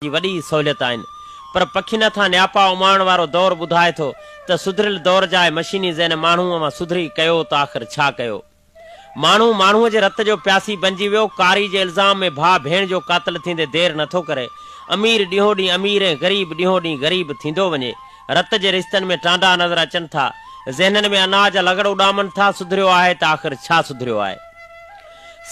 जी वॾी सहूलियत आहिनि, पर पखी नथा न्यापा उमाइण वारो दौर ॿुधाए थो त सुधरियल दौर जा मशीनी ज़हन माण्हूअ मां सुधरी कयो त आख़िर छा कयो। माण्हूअ जे रत जो प्यासी बणिजी वियो। कारी जे इल्ज़ाम में भाउ भेण जो क़ातिल थींदे देर नथो करे। अमीर ॾींहों ॾींहुं अमीर ऐं ग़रीब ॾींहों ॾींहुं ग़रीब थींदो वञे। रत जे रिश्तनि में टांडा नज़र अचनि था, ज़हननि में अनाज लगड़ उॾामनि था। सुधरियो आहे त आख़िर छा सुधरियो आहे।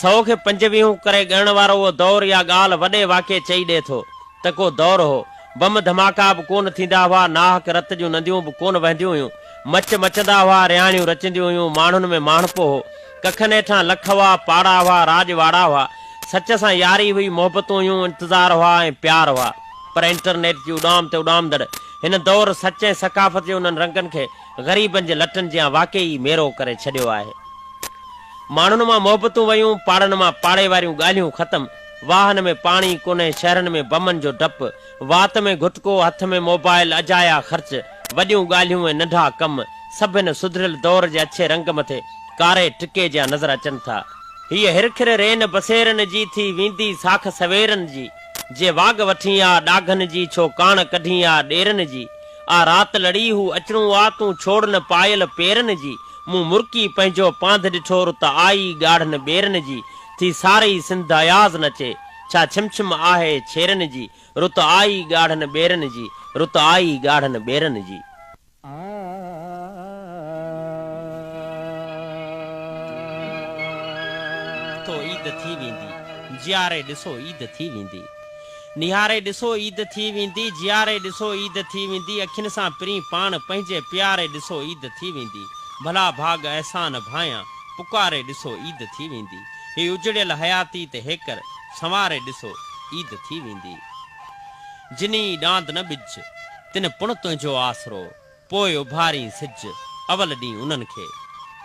100 खे 25 करे ॻणण वारो उहो दौर या ॻाल्हि वॾे वाक़े चई ॾिए थो त को दौर हो। बम धमाका बि कोन थींदा हुआ, नाहक रत जूं नदियूं बि कोन वहंदियूं हुयूं, मचंदा हुआ, रिहाणियूं रचंदियूं हुयूं, माण्हुनि में माणपो हो, कखनि हेठां लख हुआ, पाड़ा हुआ, राजवाड़ा हुआ, सच सां यारी हुई, मोहबतूं हुयूं, इंतज़ार हुआ ऐं प्यार हुआ। पर इंटरनेट जी उॾाम ते उॾामदड़ हिन दौर सच ऐं सकाफ़त जे उन्हनि रंगनि खे ग़रीबनि जे लटनि जियां वाक़ई मेरो करे छॾियो आहे। माण्हुनि मां मोहबतूं वयूं, पाड़नि मां पाड़े वारियूं ॻाल्हियूं ख़तम। वाहन में पाणी कोन्हे, शहरनि में बमनि जो डपु, वात में घुटको, हथ में मोबाइल, अजाया ख़र्च, वॾियूं ॻाल्हियूं ऐं नंढा कम, सभु हिन सुधरियल दौर जे अछे रंग मथे कारे टिके जा नज़र अचनि था। हीअ हिरखिर रेन बसेरनि जी थी वेंदी साख सवेरनि जी, जे वाग वठी आ ॾाघनि जी, छो कान कढी आ ॾेरनि जी। आ रात लड़ी हू अचणो आ, तूं छोड़ न पायल पेरनि जी। मूं मुर्की पंहिंजो पांध ॾिठो, रुत आई ॻाढ़नि ॿेरनि जी। थी सारी सिंध अयाज़ नचे, छा छिमछिम आहे छेरनि जी। रुत आई ॻाढ़नि ॿेरनि जी, रुत आई ॻाढ़नि ॿेरनि जी। तो ईद थी वेंदी, जियारे ॾिसो ईद थी वेंदी। निहारे ॾिसो ईद थी वेंदी, जियारे ॾिसो ईद थी वेंदी। अखियुनि सां पिरी पाण पंहिंजे प्यारे ॾिसो ईद थी वेंदी। भला भाग अहसान भायां, पुकारे ॾिसो ईद थी वेंदी। ही उजड़ियल हयाती ते हेकर संवारे ॾिसो ईद थी वेंदी। जिनी डांद न बिज तिन पुण तुंहिंजो आसरो, पोइ उभारी सिज अवल ॾींहुं उन्हनि खे।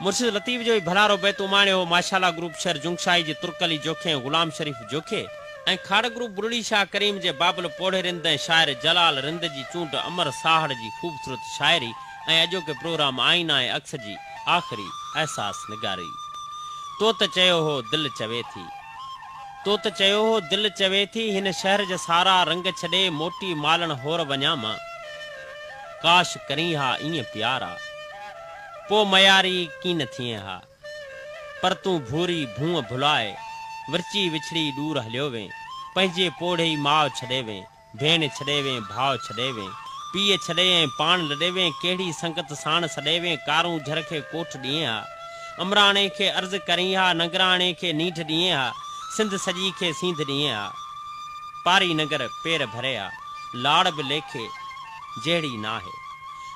मुर्शिद लतीफ़ जो भलारो बैत उमाणियो हो माशाला ग्रुप शहर जुंगशाही जे तुर्कली जोखे गुलाम शरीफ जोखे ऐं खाड़ ग्रुप बुरड़ी शाह करीम जे बाबल पोढ़े रिंद ऐं शाइर जलाल रिंद जी चूंड अमर साहड़ जी ख़ूबसूरत शाइरी ऐं अॼोके प्रोग्राम आईना ऐं अक्स जी आख़िरी एहसास निगारी। तो त चयो हो दिल चवे थी, तो त चयो हो दिल चवे थी, हिन शहर जा सारा रंग छॾे मोटी मालण होर वञा मां। काश करी हा ईअं प्यारा, पो मयारी कीन थिए हा। पर तूं भूरी भूअं भुलाए, विरची विछड़ी दूर हलियो वें। पंहिंजे पोढ़े ई माउ छॾे वें, भेण छॾे वें, भाउ छॾे वें, पीउ छॾे ऐं पाण लॾे वें। कहिड़ी संगत साण सॾे वें, कारूं झर खे कोठ ॾिए हा। अमराणे खे अर्ज़ करी हा, नगराणे खे नीठ ॾिए हा। सिंध सॼी खे सींध ॾिए हा। पारी नगर पेर भरे हा, लाड़ बि लेखे जहिड़ी नाहे,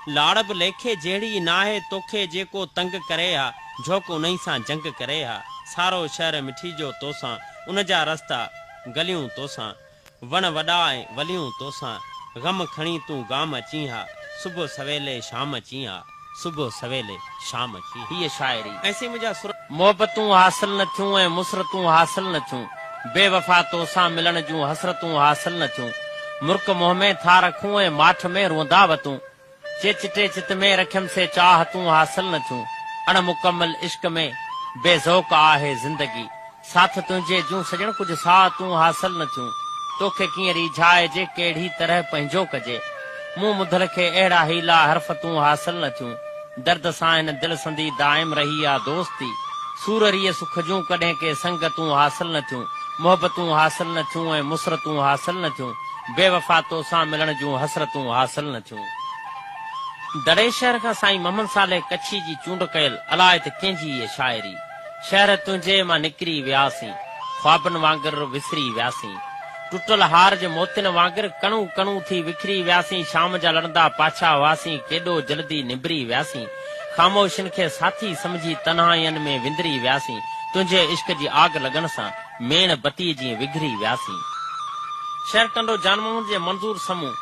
लाड़ बि लेखे जहिड़ी नाहे। तोखे जेको तंग करे हा, झोक उन्ही सां जंग करे हा। सारो शहर मिठी जो तोसां, उन जा रस्ता गलियूं तोसां, वण वॾा ऐं वलियूं तोसां। ग़म खणी तूं गाम अची हा, सुबुह सवेले शाम अची हा, सुबुह सवेले शाम अची। हीअ शाइरी ऐसे मुंहिंजा मोहबतूं हासिल न थियूं ऐं मुसरतूं हासिल न थियूं, बेवफा तोसां मिलण जूं हसरतूं हासिल न थियूं। मुर्क मोह में था रखूं ऐं माठ में रोंदा वतूं, चिटे चित में रखियम से चाहतूं हासिल न थियूं। अण मुकम्मल इश्क में बेज़ौक़ आहे ज़िंदगी, साथ तुंहिंजे जूं सजण कुझु साहतूं हासिल न थियूं। तोखे कीअं रिझाइजे, कहिड़ी तरह पंहिंजो कजे, मूं मुधल खे अहिड़ा हीला हरफ़तूं हासिल न थियूं। दर्द सां हिन दिलि संदी दाइम रही आ दोस्ती, सूररीअ सुख जूं कॾहिं के संगतूं हासिल न थियूं। मोहबतूं हासिल न थियूं ऐं मुसरतूं हासिल न थियूं, बेवफा तोसां मिलण जूं हसरतूं हासिल न थियूं। दड़े शहर खां साईं मोहम्मद साले कच्छी जी चूंड कयल अलाए त कंहिंजी इहा शाइरी। शहर तुंहिंजे मां निकिरी वियासीं, ख्वाबनि वांगुरु विसरी वियासीं, टुटल हार जे मोतियुनि वांगुरु कणू कणू थी विखरी वियासीं। शाम जा लड़ंदा पाछा हुआसीं, केॾो जल्दी निबरी वियासीं। ख़ामोशियुनि खे साथी समझी तन्हाईअनि में विंदरी वियासीं, तुंहिंजे इश्क जी आग लॻण सां मेण बती जीअं विघरी वियासीं। शहर टंडो जान मोहम्मद जे मंज़ूर समूह,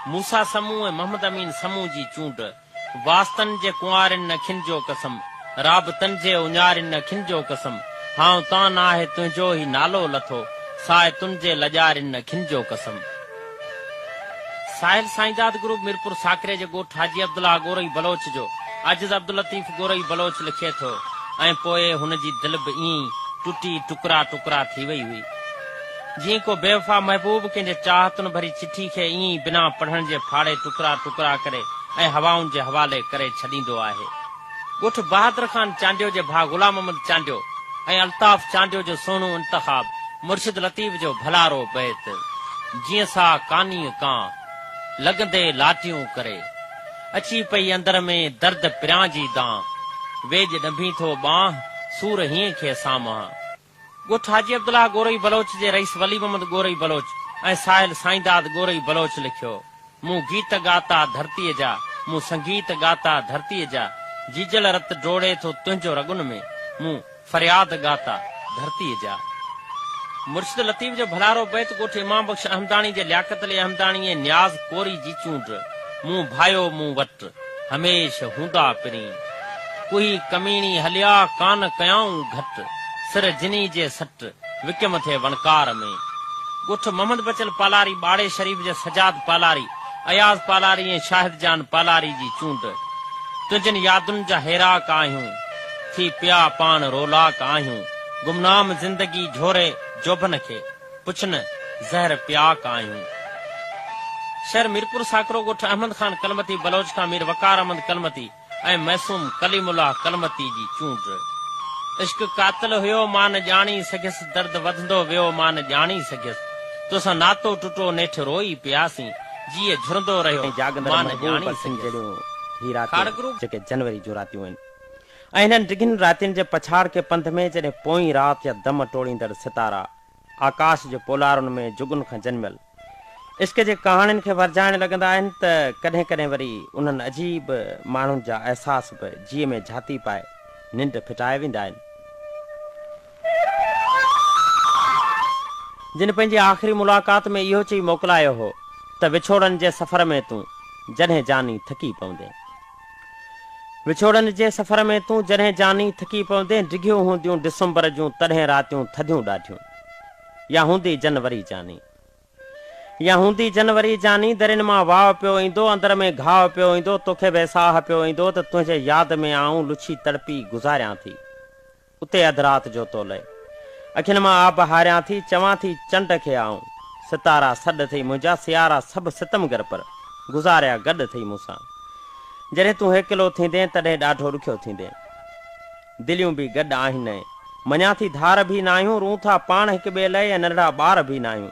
मूसा समूह ऐं मोहम्मद अमीन समूह जी चूंड। वास्तनि जे कुंवारिन न खिंजो कसम, राबतनि जे उञारिन न खिंजो कसम। हाउ तां नाहे तुंहिंजो ई नालो लथो, साए तुंहिंजे लजारिन न खिंजो कसम। साहिल साईंजाद ग्रुप मीरपुर साकरे जे ॻोठ हाजी अब्दुल्ला गोरई बलोच जो आजिज़ अब्दुल लतीफ़ गोरई बलोच लिखे थो ऐं पोइ हुन जी दिलि बि ईअं टुटी टुकड़ा टुकड़ा थी वई हुई। जी को बेवफा महबूब कंहिंजे चाहतुनि भरी चिठी खे ईअं बिना पढ़ण जे फाड़े टुकड़ा टुकड़ा करे ऐं हवाउनि जे हवाले करे छॾींदो आहे। ॻोठ बहादुर ख़ान चांडियो जे भाउ गुलाम मोहम्मद चांडियो ऐं अल्ताफ़ चांडियो जो सोणो इंतखाब मुर्शिद लतीफ़ जो भलारो बैत जीअं सा कानी कां लॻंदे लाटियूं करे अची पई अंदर में दर्द पिरां जी दां वेज ॾंभी थो बांह सूर हीअं खे सामां। ॻोठ हाजी अब्दुल्ला गोरई बलोच जे रईस वली मोहम्मद गोरई बलोच ऐं साहिल साईंदाद गोरई बलोच लिखियो, मूं गीत गाता धरतीअ जा, मूं संगीत गाता धरतीअ जा, जीजल रत डोड़े थो तुंहिंजो रगुन में, मूं फरियाद गाता धरतीअ जा। मुर्शिद लतीफ़ जो भलारो बैत ॻोठ इमाम बख्श अहमदानी जे लियाकत अली अहमदानी ऐं न्याज़ कोरी जी चूंड, मूं भायो मूं वटि हमेश हूंदा पिरी, कोई कमीणी हलिया कान कयाऊं घटि, सिर जिनी जे सट विक मथे वणकार में। ॻोठ मोहम्मद बचल पालारी बाड़े शरीफ जे सजाद पालारी अयाज़ पालारी ऐं शाहिद जान पालारी जी चूंड, तुंहिंजनि यादुनि जा हेराक आहियूं थी पिया पान रोलाक आहियूं, गुमनाम ज़िंदगी झोरे जोबन खे पुछन ज़हर पियाक आहियूं। शहर मीरपुर साकरो ॻोठ अहमद ख़ान कलमती बलोच खां मीर वकार अहमद कलमती ऐं मैसूम कलीमुल्लाह कलमती जी चूंड, इश्क कातिल हुयो मां न ॼाणी सघियसि, दर्द वधंदो वियो मां न ॼाणी सघियसि, तोसां नातो टुटो नेठ रोई पियासीं, जीअं झुरंदो रहियो मां न ॼाणी सघियसि। जेके जनवरी जो रातियूं आहिनि ऐं हिननि डिघियुनि रातियुनि जे पछाड़ के पंध में जॾहिं पोइ राति जा दम टोड़ींदड़ सितारा आकाश जे पोलारुनि में जुगुन खां जनमियल इश्क जे कहाणियुनि खे वरजाइण लॻंदा आहिनि त कॾहिं कॾहिं वरी उन्हनि अजीब माण्हुनि जा अहसास बि जीअ में झाती पाए निंड फिटाए वेंदा आहिनि। जिन पंहिंजी आख़िरी मुलाक़ात में इहो चई मोकिलायो हो त विछोड़नि जे सफ़र में तूं जॾहिं जानी थकी पवंदे, विछोड़नि जे सफ़र में तूं जॾहिं जानी थकी पवंदे, डिघियूं हूंदियूं डिसंबर जूं तॾहिं रातियूं थधियूं ॾाढियूं, या हूंदी जनवरी जानी, या हूंदी जनवरी जानी, दरियुनि मां वाह पियो ईंदो, अंदर में घाव पियो ईंदो, तोखे बि साह पियो ईंदो त तुंहिंजे यादि में आऊं लुछी तड़पी गुज़ारियां थी उते अधु राति जो तोले, अखियुनि मां आब हारियां थी, चवां थी चंड खे आऊं, सितारा सॾ थई मुंहिंजा, सियारा सभु सितमगर पर गुज़ारिया गॾु थई मूंसां, जॾहिं तूं हेकिलो थींदे तॾहिं ॾाढो ॾुखियो थींदे, दिलियूं बि गॾु आहिनि, मञा थी धार बि न आहियूं, रूं था पाण हिक ॿिए लाइ ऐं नंढड़ा ॿार बि न आहियूं,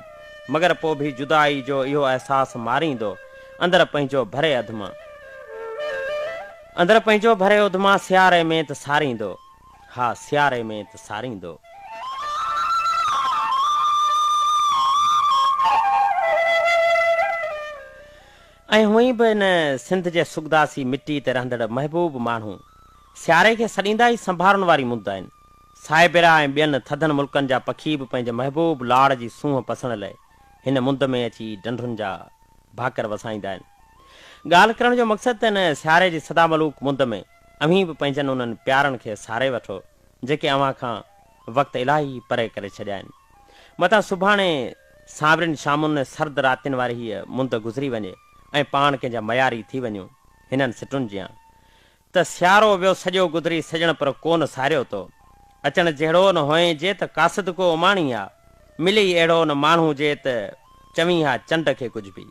मगर पोइ बि जुदाई जो इहो अहसासु मारींदो, अंदरि पंहिंजो भरे अधु मां, अंदरि पंहिंजो भरे अधु मां सियारे में त सारींदो, हा सियारे में त सारींदो। ऐं हुई बि हिन सिंध जे सुगदासी मिट्टी ते रहंदड़ महबूब माण्हू सियारे खे सॾींदा ई संभालण वारी मुंद आहिनि। साइबेरा ऐं ॿियनि थधनि मुल्कनि जा पखी बि पंहिंजे महबूब लाड़ जी सूंहं पसण लाइ हिन मुंद में अची डंडुनि जा भाकर वसाईंदा आहिनि। ॻाल्हि करण जो मक़सदु त हिन सियारे जी सदामलूक मुंद में अव्हीं बि पंहिंजनि उन्हनि प्यारनि खे सारे वठो जेके अव्हां खां वक़्तु इलाही परे करे छॾिया आहिनि। मतां सुभाणे सांवरियुनि शामुनि सर्द रातियुनि वारी हीअ मुंद गुज़री वञे ऐं पाण कंहिंजा मयारी थी वञूं हिननि सिटुनि जियां त सियारो वियो सॼो गुज़री सॼण पर कोन सारियो तो, अचण जहिड़ो न होए जे त कासिद को उमाणी आहे, मिली अहिड़ो न माण्हू जे त चवीं हा चंड खे कुझु बि,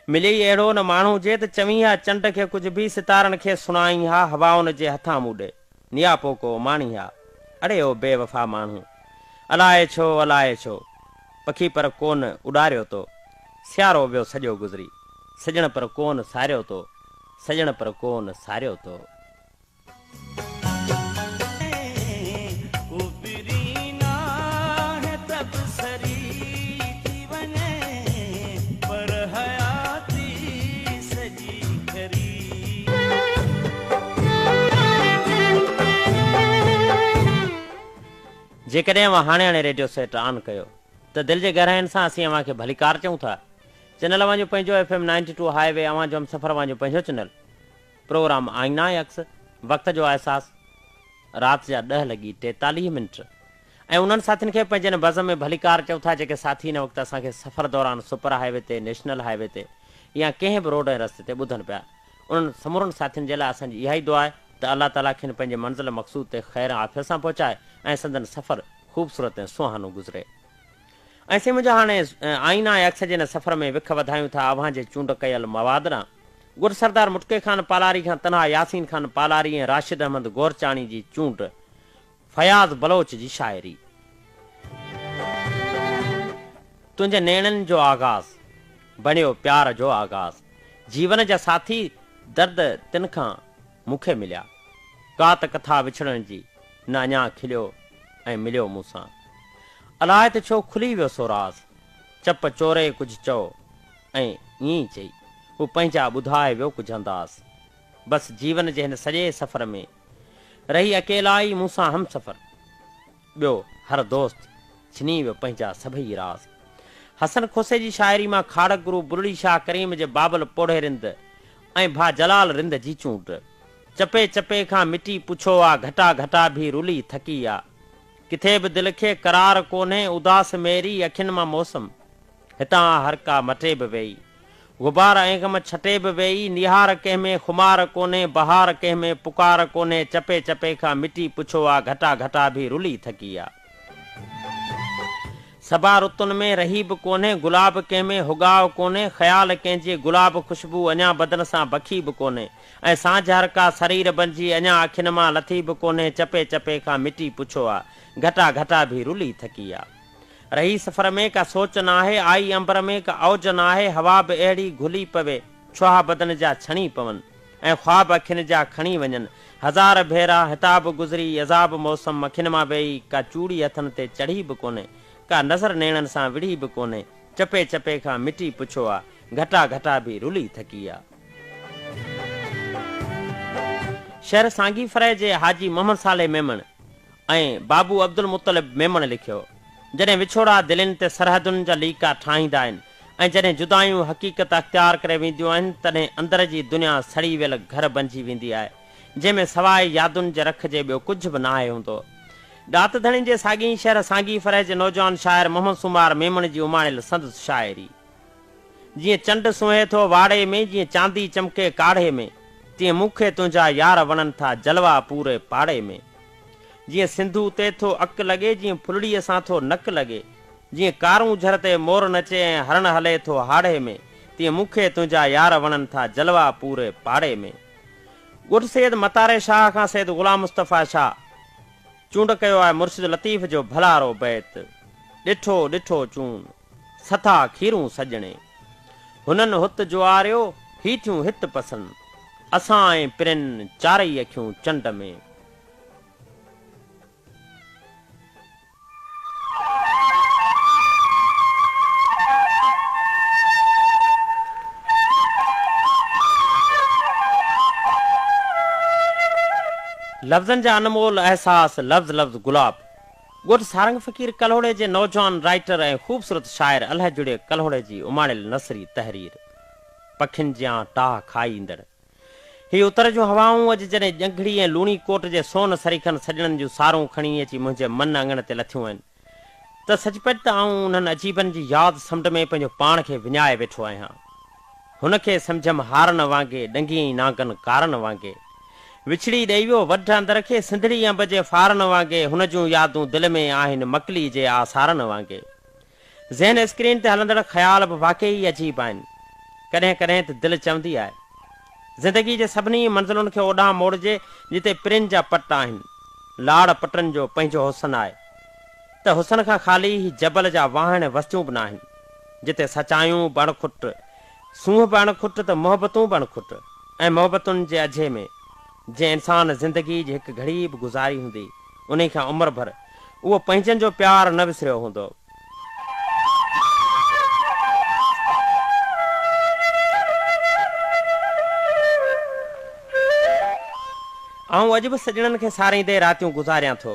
मिली अहिड़ो न माण्हू जे त चवीं हा चंड खे कुझु बि, सितारनि खे सुणाई हा हवाउनि जे हथां मूॾे, नियापो को उमाणी हा, अड़े ओ बेवफ़ा माण्हू अलाए छो पखी पर कोन उॾारियो तो, सियारो वियो सॼो गुज़री सॼण पर कोन सारियो तो, सॼण पर कोन सारियो तो। जेकॾहिं अव्हां हाणे रेडियो सेट ऑन कयो त दिलि जे गहराइनि सां असीं अव्हांखे भलीकार चऊं था। चैनल अव्हां जो पंहिंजो FM 92 हाईवे अव्हां जो हमसफ़र अव्हां जो पंहिंजो चैनल, प्रोग्राम आईना अक्स, वक़्त जो अहसास, राति जा 10:43 ऐं उन्हनि साथियुनि खे पंहिंजे बज़म में भलीकार चऊं था जेके साथी हिन वक़्तु असांखे सफ़र दौरान सुपर हाईवे ते, नेशनल हाईवे ते या कंहिं बि रोड ऐं रस्ते ते ॿुधनि पिया। उन्हनि समूरनि साथियुनि जे लाइ असांजी इहा ई दुआ आहे त अलाह ताला खे पंहिंजे मंज़िल मक़सूद ते ख़ैर आफ़ियत सां पहुचाए ऐं संदन सफ़र ख़ूबसूरत ऐं सुहानो गुज़रे। ऐसे मुंहिंजा हाणे आईना अक्स जे हिन सफ़र में विख वधायूं था अव्हां जे चूंड कयल मवाद ॾांहुं। गुर सरदार मुटके खान पालारी खां तनहा यासीन खान पालारी ऐं राशिद अहमद गोरचाणी जी चूंड, फयाज़ बलोच जी शाइरी। तुंहिंजे नेणनि जो आगाज़ बणियो प्यार जो आगाज़, जीवन जा साथी दर्द तिन खां मूंखे मिलिया, का त कथा विछड़ण जी न अञा खिलियो ऐं मिलियो मूंसां। अलाए त छो खुली वियो सो राज़, चप चोरे कुझु चओ ऐं ईअं ई चई हू पंहिंजा ॿुधाए वियो कुझु अंदाज़। बसि जीवन जे हिन सॼे सफ़र में रही अकेला ई मूंसां हम सफ़र, ॿियो हर दोस्त छिनी वियो पंहिंजा सभई राज़। हसन खोसे जी शाइरी मां खाड़क गुरु बुरड़ी शाह करीम जे बाबल पोढ़े रिंद ऐं भा जलाल रिंद जी चूंड। चपे चपे खां मिटी पुछो आ, घटा घटा भी रुली थकी आ, किथे बि दिलि खे करार कोन्हे, उदास मेरी अखियुनि मां मौसम, हितां हर का मटे बि वेई, गुबार ऐं गम छटे बि वेई, निहार कंहिंमें खुमार कोन्हे, बहार कंहिंमें पुकार कोन्हे, चपे चपे खां मिटी पुछो आ, घटा घटा भी रुली थकी आ। सबा रुतुनि में रही बि कोन्हे, गुलाब कंहिंमें हुगाव कोन्हे, ख़्याल कंहिंजे गुलाब खुशबू अञा बदन सां बखी बि कोन्हे, ऐं सांझ हर का शरीर बणिजी अञा अखियुनि मां लथी बि कोन्हे, चपे चपे खां मिटी पुछो आ, घटा घटा भी रुली थकी आ। रही सफ़र में का सोच न आहे, आई अंबर में का औज न आहे, हवा बि अहिड़ी घुली पवे, छुहा बदन जा छणी पवनि ऐं ख्वाब अखियुनि जा खणी वञनि, हज़ार भेरा हिताब गुज़री अज़ाब मौसम, अखियुनि मां वेही का चूड़ी हथनि ते चढ़ी बि कोन्हे, का नज़र नेणनि सां विढ़ी बि कोन्हे, चपे चपे खां मिटी पुछो आ, घटा घटा भी रुली थकी आ। शहर सांगी फरे जे हाजी मोहम्मद साले मेमण ऐं बाबू अब्दुल मुतलिब मेमण लिखियो, जॾहिं विछोड़ा दिलनि ते सरहदुनि जा लीका ठाहींदा आहिनि ऐं जॾहिं जुदायूं हक़ीक़त अख़्तियार करे वेंदियूं आहिनि, तॾहिं अंदर जी दुनिया सड़ी वियल घर बणिजी वेंदी आहे, जंहिंमें सवाइ यादुनि जे रख जे ॿियो कुझु बि न आहे हूंदो। दात धणी जे साॻी शहर सांगी फरे जे नौजवान शाइर मोहम्मद सुमार मेमण जी उमाणियल संदसि शाइरी। जीअं चंड सुहे थो वाड़े में, जीअं चांदी चमके काढ़े में, तीअं मूंखे तुंहिंजा यार वणनि था जलवा पूरे पाड़े में। जीअं सिंधू ते थो अक लॻे, जीअं फुलड़ीअ सां थो नक लॻे, जीअं कारूं झर ते मोर नचे ऐं हरण हले थो हाड़े में, तीअं मूंखे तुंहिंजा यार वणनि था जलवा पूरे पाड़े में। ॻुड सैद मतारे शाह खां सैद ग़ुलाम मुस्तफ़ा शाह चूंड कयो आहे मुर्शिद लतीफ़ जो भलारो बैत। ॾिठो ॾिठो चून सथा खीरूं सजणे, हुननि हुत जुआरियो हीठियूं हित पसंदि, असां ऐं पिरिन चारई अखियूं चंड में। लफ़्ज़नि जा अनमोल अहसास, लफ़्ज़ लफ़्ज़ गुलाब। ॻोठ सारंग फ़कीर कल्होड़े जे नौजवान राइटर ऐं ख़ूबसूरत शाइर अल्ह जुड़े कल्होड़े जी उमाणियल नसरी तहरीर, पखियुनि जियां टाह खाई ईंदड़। ही उतर जूं हवाऊं अॼु जॾहिं ॼंघड़ी ऐं लूणी कोट जे सोन सरीखनि सॼणनि जूं सारूं खणी अची मुंहिंजे मन अङण ते लथियूं आहिनि, त सचपच त आऊं उन्हनि अजीबनि जी यादि समुंड में पंहिंजो पाण खे विञाए वेठो आहियां। हुनखे सम्झमि हारन वांगे, ॾंगी नागन कारन वांगे, विछड़ी ॾेई वियो वढ अंदर खे सिंधड़ी अंब जे फारन वांगे, हुन जूं यादूं दिलि में आहिनि मकली जे आसारनि वांगे। ज़हन स्क्रीन ते हलंदड़ ख़्याल बि वाक़ई अजीब आहिनि। कॾहिं कॾहिं त दिलि चवंदी आहे ज़िंदगी जे सभिनी मंज़िलुनि खे ओॾां मोड़जे जिते पिरिन जा पट आहिनि, लाड़ पटनि जो पंहिंजो हुसन आहे, त हुसन खां ख़ाली ही जबल जा वाहण वस्तियूं बि न आहिनि, जिते सचायूं बि अणखुट, सूंहं बि अणखुट, त मोहबतूं बि अणखुट, ऐं मोहबतुनि जे अझे में जंहिं इंसान ज़िंदगी जी हिकु घड़ी बि गुज़ारी हूंदी, उन खां उमिरि भर उहो पंहिंजनि जो प्यारु न विसरियो हूंदो। आऊं अॼु बि सॼणनि खे सारींदे रातियूं गुज़ारियां थो,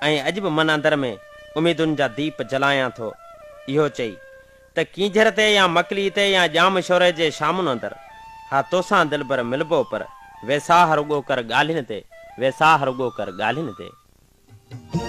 ऐं अॼु बि मन अंदर में उमेदुनि जा दीप जलायां थो, इहो चई त कींझर ते या मकली ते या जाम शोरे जे शामुनि अंदरि, हा तोसां दिलबर मिलबो पर वेसाह रुगो कर ॻाल्हियुनि ते, वेसाह रुगो कर ॻाल्हियुनि ते।